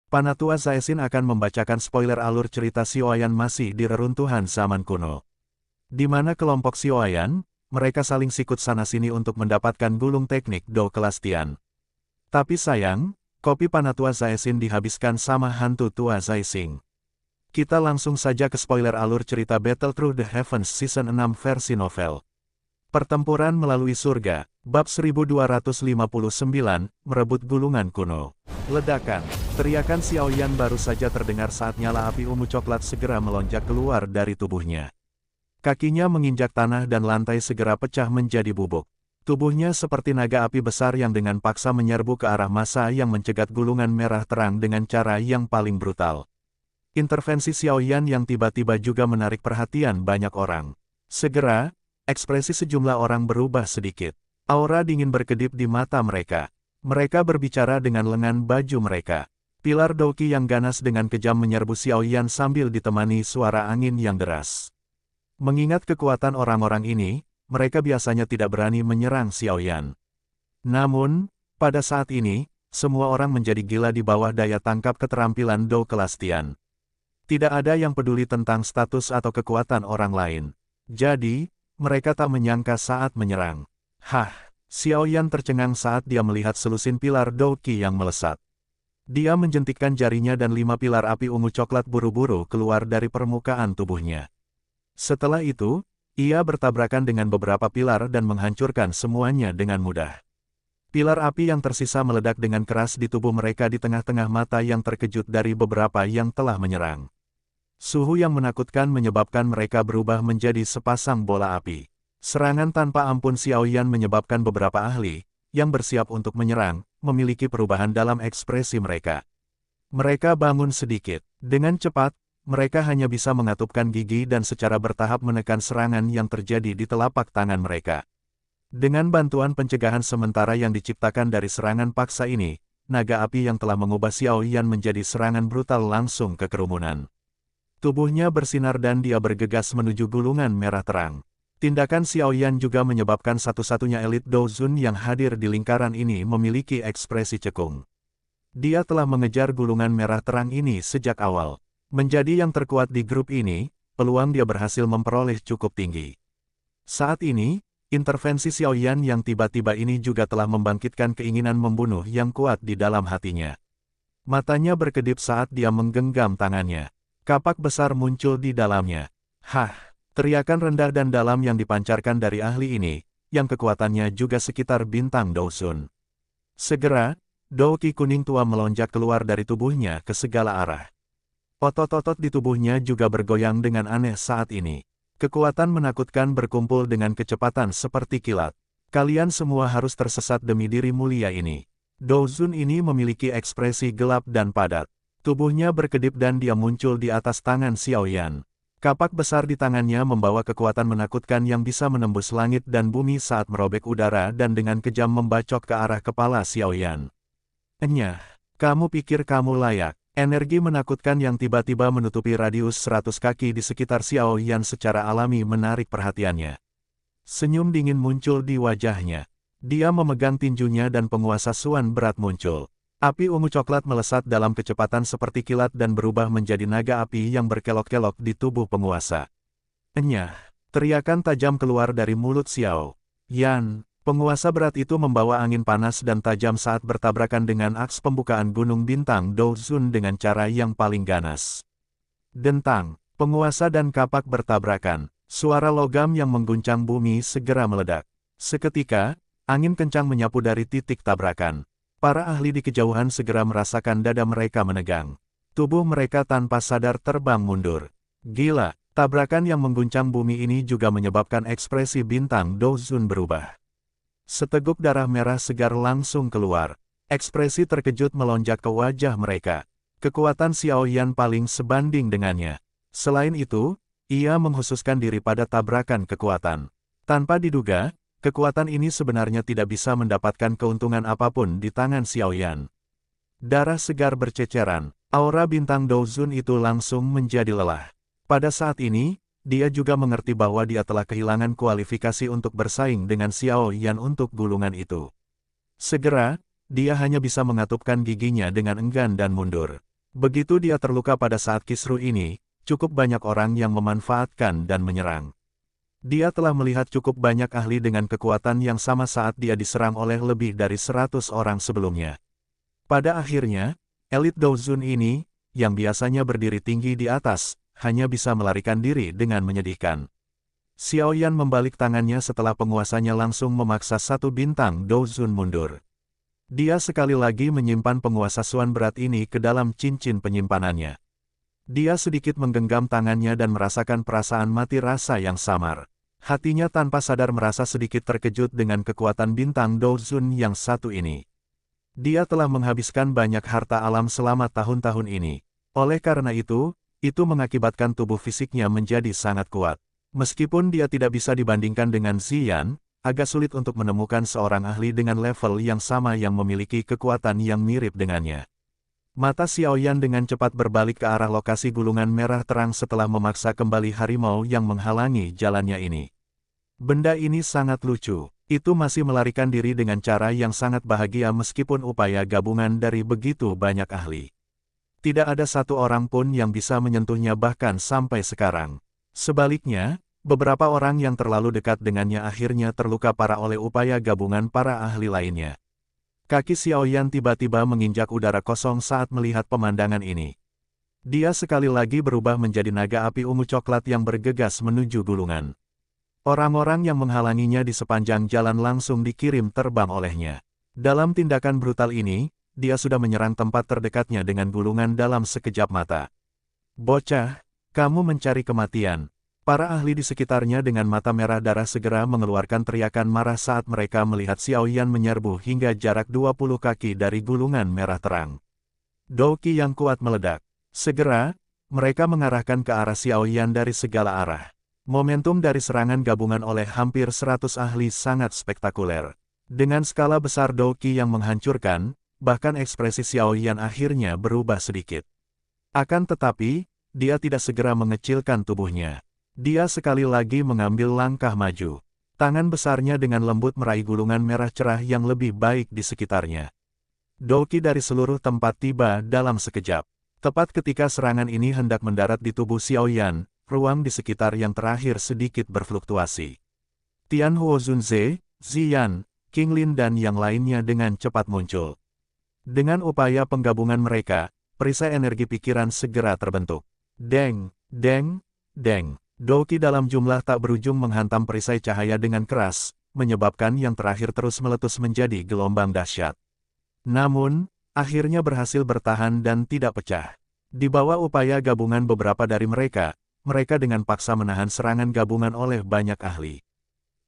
Panatua Zaesin akan membacakan spoiler alur cerita Xiaoyan masih di reruntuhan zaman kuno. Di mana kelompok Xiaoyan, mereka saling sikut sana-sini untuk mendapatkan gulung teknik Do kelas Tian. Tapi sayang, kopi Panatua Zaesin dihabiskan sama hantu tua Zaising. Kita langsung saja ke spoiler alur cerita Battle Through the Heavens Season 6 versi novel. Pertempuran melalui surga, bab 1259, merebut gulungan kuno. Ledakan, teriakan Xiaoyan baru saja terdengar saat nyala api ungu coklat segera melonjak keluar dari tubuhnya. Kakinya menginjak tanah dan lantai segera pecah menjadi bubuk. Tubuhnya seperti naga api besar yang dengan paksa menyerbu ke arah massa yang mencegat gulungan merah terang dengan cara yang paling brutal. Intervensi Xiaoyan yang tiba-tiba juga menarik perhatian banyak orang. Segera, ekspresi sejumlah orang berubah sedikit. Aura dingin berkedip di mata mereka. Mereka berbicara dengan lengan baju mereka. Pilar Douqi yang ganas dengan kejam menyerbu Xiaoyan sambil ditemani suara angin yang deras. Mengingat kekuatan orang-orang ini, mereka biasanya tidak berani menyerang Xiaoyan. Namun, pada saat ini, semua orang menjadi gila di bawah daya tangkap keterampilan Do kelas Tian. Tidak ada yang peduli tentang status atau kekuatan orang lain. Jadi, mereka tak menyangka saat menyerang. Xiaoyan tercengang saat dia melihat selusin pilar Douqi yang melesat. Dia menjentikkan jarinya dan 5 pilar api ungu coklat buru-buru keluar dari permukaan tubuhnya. Setelah itu, ia bertabrakan dengan beberapa pilar dan menghancurkan semuanya dengan mudah. Pilar api yang tersisa meledak dengan keras di tubuh mereka di tengah-tengah mata yang terkejut dari beberapa yang telah menyerang. Suhu yang menakutkan menyebabkan mereka berubah menjadi sepasang bola api. Serangan tanpa ampun Xiaoyan menyebabkan beberapa ahli, yang bersiap untuk menyerang, memiliki perubahan dalam ekspresi mereka. Mereka bangun sedikit. Dengan cepat, mereka hanya bisa mengatupkan gigi dan secara bertahap menekan serangan yang terjadi di telapak tangan mereka. Dengan bantuan pencegahan sementara yang diciptakan dari serangan paksa ini, naga api yang telah mengubah Xiaoyan menjadi serangan brutal langsung ke kerumunan. Tubuhnya bersinar dan dia bergegas menuju gulungan merah terang. Tindakan Xiaoyan juga menyebabkan satu-satunya elit Douzun yang hadir di lingkaran ini memiliki ekspresi cekung. Dia telah mengejar gulungan merah terang ini sejak awal. Menjadi yang terkuat di grup ini, peluang dia berhasil memperoleh cukup tinggi. Saat ini, intervensi Xiaoyan yang tiba-tiba ini juga telah membangkitkan keinginan membunuh yang kuat di dalam hatinya. Matanya berkedip saat dia menggenggam tangannya. Kapak besar muncul di dalamnya. Teriakan rendah dan dalam yang dipancarkan dari ahli ini, yang kekuatannya juga sekitar bintang Douzun. Segera, Douqi kuning tua melonjak keluar dari tubuhnya ke segala arah. Otot-otot di tubuhnya juga bergoyang dengan aneh saat ini. Kekuatan menakutkan berkumpul dengan kecepatan seperti kilat. Kalian semua harus tersesat demi diri mulia ini. Douzun ini memiliki ekspresi gelap dan padat. Tubuhnya berkedip dan dia muncul di atas tangan Xiaoyan. Kapak besar di tangannya membawa kekuatan menakutkan yang bisa menembus langit dan bumi saat merobek udara dan dengan kejam membacok ke arah kepala Xiaoyan. Kamu pikir kamu layak? Energi menakutkan yang tiba-tiba menutupi radius 100 kaki di sekitar Xiaoyan secara alami menarik perhatiannya. Senyum dingin muncul di wajahnya. Dia memegang tinjunya dan penguasa Suan berat muncul. Api ungu coklat melesat dalam kecepatan seperti kilat dan berubah menjadi naga api yang berkelok-kelok di tubuh penguasa. Teriakan tajam keluar dari mulut Xiaoyan. Penguasa berat itu membawa angin panas dan tajam saat bertabrakan dengan aks pembukaan gunung bintang Douzun dengan cara yang paling ganas. Dentang, penguasa dan kapak bertabrakan. Suara logam yang mengguncang bumi segera meledak. Seketika, angin kencang menyapu dari titik tabrakan. Para ahli di kejauhan segera merasakan dada mereka menegang. Tubuh mereka tanpa sadar terbang mundur. Gila, tabrakan yang mengguncang bumi ini juga menyebabkan ekspresi bintang Douzun berubah. Seteguk darah merah segar langsung keluar. Ekspresi terkejut melonjak ke wajah mereka. Kekuatan Xiaoyan paling sebanding dengannya. Selain itu, ia menghususkan diri pada tabrakan kekuatan. Tanpa diduga, kekuatan ini sebenarnya tidak bisa mendapatkan keuntungan apapun di tangan Xiaoyan. Darah segar berceceran, aura bintang Douzun itu langsung menjadi lelah. Pada saat ini, dia juga mengerti bahwa dia telah kehilangan kualifikasi untuk bersaing dengan Xiaoyan untuk gulungan itu. Segera, dia hanya bisa mengatupkan giginya dengan enggan dan mundur. Begitu dia terluka pada saat kisru ini, cukup banyak orang yang memanfaatkan dan menyerang. Dia telah melihat cukup banyak ahli dengan kekuatan yang sama saat dia diserang oleh lebih dari 100 orang sebelumnya. Pada akhirnya, elit Douzun ini, yang biasanya berdiri tinggi di atas, hanya bisa melarikan diri dengan menyedihkan. Xiaoyan membalik tangannya setelah penguasanya langsung memaksa satu bintang Douzun mundur. Dia sekali lagi menyimpan penguasa Suan berat ini ke dalam cincin penyimpanannya. Dia sedikit menggenggam tangannya dan merasakan perasaan mati rasa yang samar. Hatinya tanpa sadar merasa sedikit terkejut dengan kekuatan bintang Douzun yang satu ini. Dia telah menghabiskan banyak harta alam selama tahun-tahun ini. Oleh karena itu mengakibatkan tubuh fisiknya menjadi sangat kuat. Meskipun dia tidak bisa dibandingkan dengan Ziyan, agak sulit untuk menemukan seorang ahli dengan level yang sama yang memiliki kekuatan yang mirip dengannya. Mata Xiaoyan dengan cepat berbalik ke arah lokasi gulungan merah terang setelah memaksa kembali harimau yang menghalangi jalannya ini. Benda ini sangat lucu. Itu masih melarikan diri dengan cara yang sangat bahagia meskipun upaya gabungan dari begitu banyak ahli. Tidak ada satu orang pun yang bisa menyentuhnya bahkan sampai sekarang. Sebaliknya, beberapa orang yang terlalu dekat dengannya akhirnya terluka parah oleh upaya gabungan para ahli lainnya. Kaki Xiaoyan tiba-tiba menginjak udara kosong saat melihat pemandangan ini. Dia sekali lagi berubah menjadi naga api ungu coklat yang bergegas menuju gulungan. Orang-orang yang menghalanginya di sepanjang jalan langsung dikirim terbang olehnya. Dalam tindakan brutal ini, dia sudah menyerang tempat terdekatnya dengan gulungan dalam sekejap mata. Bocah, kamu mencari kematian. Para ahli di sekitarnya dengan mata merah darah segera mengeluarkan teriakan marah saat mereka melihat Xiaoyan menyerbu hingga jarak 20 kaki dari gulungan merah terang. Douqi yang kuat meledak. Segera, mereka mengarahkan ke arah Xiaoyan dari segala arah. Momentum dari serangan gabungan oleh hampir 100 ahli sangat spektakuler. Dengan skala besar Douqi yang menghancurkan, bahkan ekspresi Xiaoyan akhirnya berubah sedikit. Akan tetapi, dia tidak segera mengecilkan tubuhnya. Dia sekali lagi mengambil langkah maju. Tangan besarnya dengan lembut meraih gulungan merah cerah yang lebih baik di sekitarnya. Douqi dari seluruh tempat tiba dalam sekejap. Tepat ketika serangan ini hendak mendarat di tubuh Xiaoyan, ruang di sekitar yang terakhir sedikit berfluktuasi. Tian Huozunze, Ziyan, King Lin dan yang lainnya dengan cepat muncul. Dengan upaya penggabungan mereka, perisai energi pikiran segera terbentuk. Deng, deng, deng. Douqi dalam jumlah tak berujung menghantam perisai cahaya dengan keras, menyebabkan yang terakhir terus meletus menjadi gelombang dahsyat. Namun, akhirnya berhasil bertahan dan tidak pecah. Di bawah upaya gabungan beberapa dari mereka dengan paksa menahan serangan gabungan oleh banyak ahli.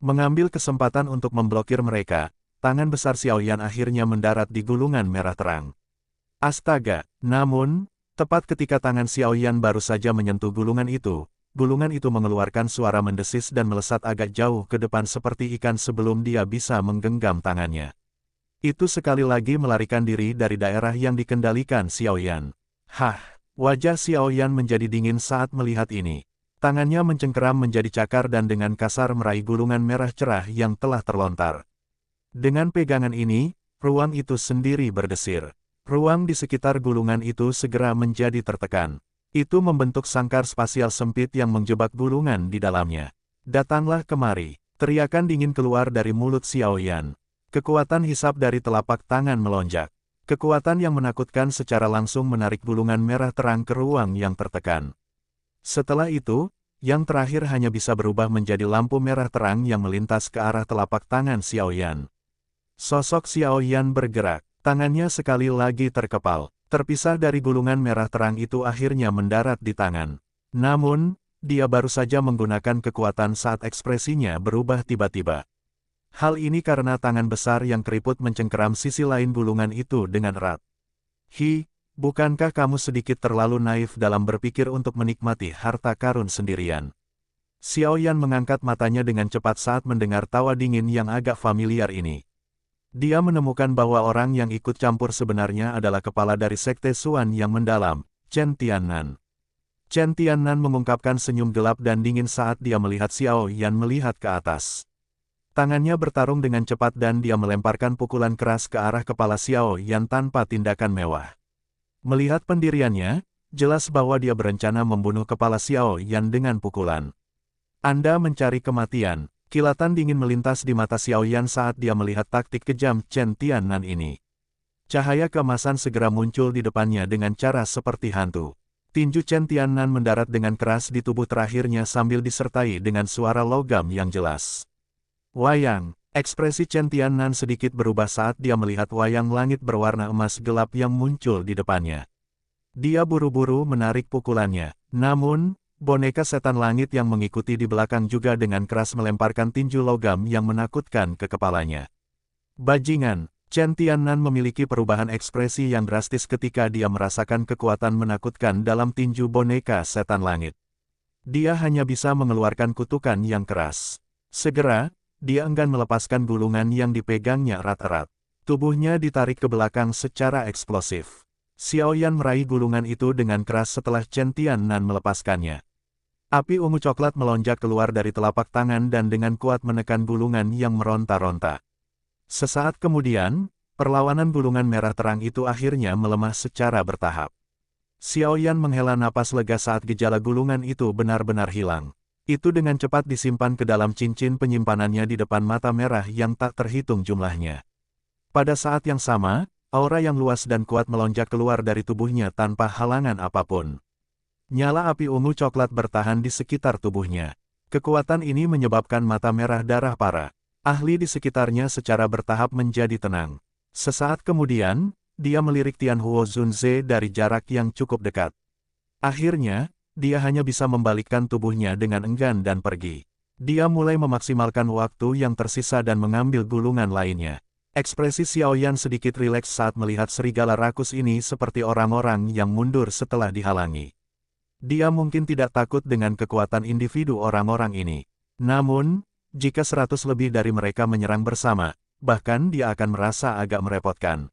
Mengambil kesempatan untuk memblokir mereka, tangan besar Xiaoyan akhirnya mendarat di gulungan merah terang. Astaga! Namun, tepat ketika tangan Xiaoyan baru saja menyentuh gulungan itu mengeluarkan suara mendesis dan melesat agak jauh ke depan seperti ikan sebelum dia bisa menggenggam tangannya. Itu sekali lagi melarikan diri dari daerah yang dikendalikan Xiaoyan. Hah! Wajah Xiaoyan menjadi dingin saat melihat ini. Tangannya mencengkeram menjadi cakar dan dengan kasar meraih gulungan merah cerah yang telah terlontar. Dengan pegangan ini, ruang itu sendiri berdesir. Ruang di sekitar gulungan itu segera menjadi tertekan. Itu membentuk sangkar spasial sempit yang menjebak gulungan di dalamnya. Datanglah kemari. Teriakan dingin keluar dari mulut Xiaoyan. Kekuatan hisap dari telapak tangan melonjak. Kekuatan yang menakutkan secara langsung menarik gulungan merah terang ke ruang yang tertekan. Setelah itu, yang terakhir hanya bisa berubah menjadi lampu merah terang yang melintas ke arah telapak tangan Xiaoyan. Sosok Xiaoyan bergerak, tangannya sekali lagi terkepal. Terpisah dari gulungan merah terang itu akhirnya mendarat di tangan. Namun, dia baru saja menggunakan kekuatan saat ekspresinya berubah tiba-tiba. Hal ini karena tangan besar yang keriput mencengkeram sisi lain gulungan itu dengan erat. Hi, bukankah kamu sedikit terlalu naif dalam berpikir untuk menikmati harta karun sendirian? Xiaoyan mengangkat matanya dengan cepat saat mendengar tawa dingin yang agak familiar ini. Dia menemukan bahwa orang yang ikut campur sebenarnya adalah kepala dari Sekte Suan yang mendalam, Chen Tiannan. Chen Tiannan mengungkapkan senyum gelap dan dingin saat dia melihat Xiaoyan melihat ke atas. Tangannya bertarung dengan cepat dan dia melemparkan pukulan keras ke arah kepala Xiaoyan tanpa tindakan mewah. Melihat pendiriannya, jelas bahwa dia berencana membunuh kepala Xiao Yan dengan pukulan. Anda mencari kematian. Kilatan dingin melintas di mata Xiao Yan saat dia melihat taktik kejam Chen Tiannan ini. Cahaya keemasan segera muncul di depannya dengan cara seperti hantu. Tinju Chen Tiannan mendarat dengan keras di tubuh terakhirnya sambil disertai dengan suara logam yang jelas. Wayang. Ekspresi Chen Tiannan sedikit berubah saat dia melihat wayang langit berwarna emas gelap yang muncul di depannya. Dia buru-buru menarik pukulannya. Namun, boneka setan langit yang mengikuti di belakang juga dengan keras melemparkan tinju logam yang menakutkan ke kepalanya. Bajingan. Chen Tiannan memiliki perubahan ekspresi yang drastis ketika dia merasakan kekuatan menakutkan dalam tinju boneka setan langit. Dia hanya bisa mengeluarkan kutukan yang keras. Segera, dia enggan melepaskan gulungan yang dipegangnya erat-erat. Tubuhnya ditarik ke belakang secara eksplosif. Xiao Yan meraih gulungan itu dengan keras setelah Chen Tiannan melepaskannya. Api ungu coklat melonjak keluar dari telapak tangan dan dengan kuat menekan gulungan yang meronta-ronta. Sesaat kemudian, perlawanan gulungan merah terang itu akhirnya melemah secara bertahap. Xiao Yan menghela napas lega saat gejala gulungan itu benar-benar hilang. Itu dengan cepat disimpan ke dalam cincin penyimpanannya di depan mata merah yang tak terhitung jumlahnya. Pada saat yang sama, aura yang luas dan kuat melonjak keluar dari tubuhnya tanpa halangan apapun. Nyala api ungu coklat bertahan di sekitar tubuhnya. Kekuatan ini menyebabkan mata merah darah parah. Ahli di sekitarnya secara bertahap menjadi tenang. Sesaat kemudian, dia melirik Tianhuo Zunze dari jarak yang cukup dekat. Akhirnya, dia hanya bisa membalikkan tubuhnya dengan enggan dan pergi. Dia mulai memaksimalkan waktu yang tersisa dan mengambil gulungan lainnya. Ekspresi Xiao Yan sedikit rileks saat melihat serigala rakus ini seperti orang-orang yang mundur setelah dihalangi. Dia mungkin tidak takut dengan kekuatan individu orang-orang ini. Namun, jika 100 lebih dari mereka menyerang bersama, bahkan dia akan merasa agak merepotkan.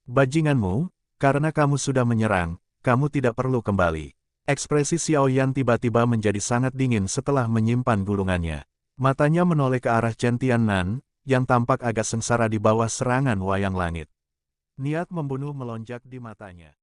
Bajinganmu, karena kamu sudah menyerang, kamu tidak perlu kembali. Ekspresi Xiao Yan tiba-tiba menjadi sangat dingin setelah menyimpan gulungannya. Matanya menoleh ke arah Chen Tiannan, yang tampak agak sengsara di bawah serangan wayang langit. Niat membunuh melonjak di matanya.